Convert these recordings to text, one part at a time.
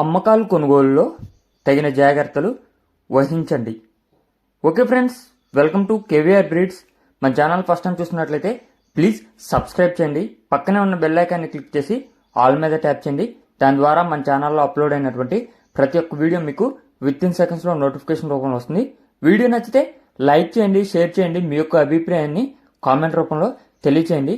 అమ్మకాలు కొనుగోలులో తగిన జాగ్రత్తలు వహించండి. Okay friends, welcome to KVR breeds. మన ఛానల్ ఫస్ట్ టైం చూస్తున్నట్లయితే ప్లీజ్ సబ్స్క్రైబ్ చేయండి. పక్కనే ఉన్న బెల్ ఐకాన్ని క్లిక్ చేసి ఆల్ మీద ట్యాప్ చేయండి. దాని ద్వారా మన ఛానల్లో అప్లోడ్ అయినటువంటి ప్రతి ఒక్క వీడియో మీకు విత్ ఇన్ సెకండ్స్లో నోటిఫికేషన్ రూపంలో వస్తుంది. వీడియో నచ్చితే లైక్ చేయండి, షేర్ చేయండి, మీ యొక్క అభిప్రాయాన్ని కామెంట్ రూపంలో తెలియచేయండి.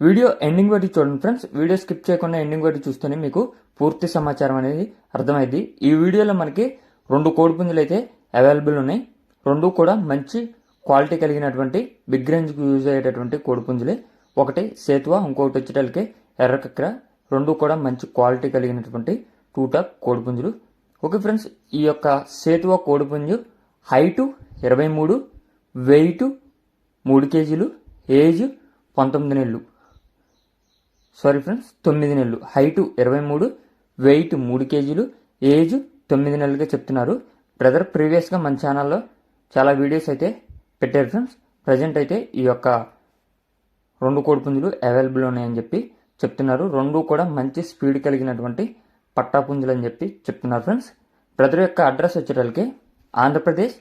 వీడియో ఎండింగ్ వరకు చూడండి ఫ్రెండ్స్. వీడియో స్కిప్ చేయకుండా ఎండింగ్ వరకు చూస్తేనే మీకు పూర్తి సమాచారం అనేది అర్థమైంది. ఈ వీడియోలో మనకి 2 కోడిపుంజులు అయితే అవైలబుల్ ఉన్నాయి. 2 కూడా మంచి క్వాలిటీ కలిగినటువంటి బిగ్ రేంజ్కి యూజ్ అయ్యేటటువంటి కోడిపుంజులే. ఒకటి సేతువా, ఇంకొకటి వచ్చేటలకి ఎర్రకక్కర. 2 కూడా మంచి క్వాలిటీ కలిగినటువంటి 2 టాప్ కోడిపుంజులు. ఓకే ఫ్రెండ్స్, ఈ యొక్క సేతువా కోడిపుంజు హైటు 23, వెయిట్ 3 కేజీలు, ఏజ్ 19 నెలలు. సారీ ఫ్రెండ్స్, 9 నెలలు. హైటు 23, వెయిట్ 3 కేజీలు, ఏజ్ 9 నెలలుగా చెప్తున్నారు. బ్రదర్ ప్రీవియస్గా మన ఛానల్లో చాలా వీడియోస్ అయితే పెట్టారు ఫ్రెండ్స్. ప్రజెంట్ అయితే ఈ యొక్క 2 కోడిపుంజులు అవైలబుల్ ఉన్నాయని చెప్పి చెప్తున్నారు. 2 కూడా మంచి స్పీడ్ కలిగినటువంటి పట్టాపుంజులు అని చెప్పి చెప్తున్నారు ఫ్రెండ్స్. బ్రదర్ యొక్క అడ్రస్ వచ్చేటలకి ఆంధ్రప్రదేశ్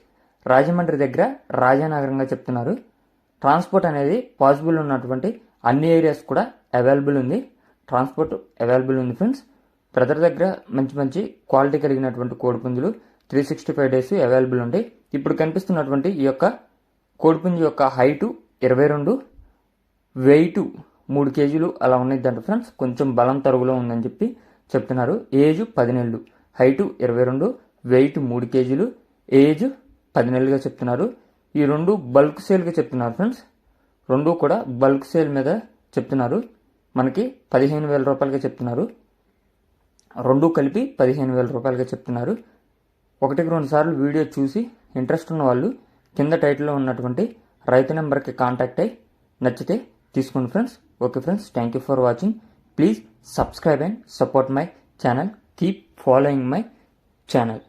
రాజమండ్రి దగ్గర రాజానగరంగా చెప్తున్నారు. ట్రాన్స్పోర్ట్ అనేది పాసిబుల్ ఉన్నటువంటి అన్ని ఏరియాస్ కూడా అవైలబుల్ ఉంది. ట్రాన్స్పోర్ట్ అవైలబుల్ ఉంది ఫ్రెండ్స్. బ్రదర్ దగ్గర మంచి మంచి క్వాలిటీ కలిగినటువంటి కోడిపుంజులు 365 డేస్ అవైలబుల్ ఉంటాయి. ఇప్పుడు కనిపిస్తున్నటువంటి ఈ యొక్క కోడిపుంజు యొక్క హైటు 22, వెయిట్ 3 కేజీలు అలా ఉన్నదంట ఫ్రెండ్స్. కొంచెం బలం తరుగులో ఉందని చెప్పి చెప్తున్నారు. ఏజ్ 10 నెలలు. హైటు 22, వెయిట్ 3 కేజీలు, ఏజ్ 10 నెలలుగా చెప్తున్నారు. ఈ 2 బల్క్ సేల్గా చెప్తున్నారు ఫ్రెండ్స్. 2 కూడా బల్క్ సేల్ మీద చెప్తున్నారు. మనకి 15,000 రూపాయలుగా చెప్తున్నారు. 2 కలిపి 15,000 రూపాయలుగా చెప్తున్నారు. 1-2 సార్లు వీడియో చూసి ఇంట్రెస్ట్ ఉన్న వాళ్ళు కింద టైటిల్లో ఉన్నటువంటి రైతు నెంబర్కి కాంటాక్ట్ అయ్యి నచ్చితే తీసుకోండి friends. Okay friends, thank you for watching. Please subscribe and support my channel. Keep following my channel.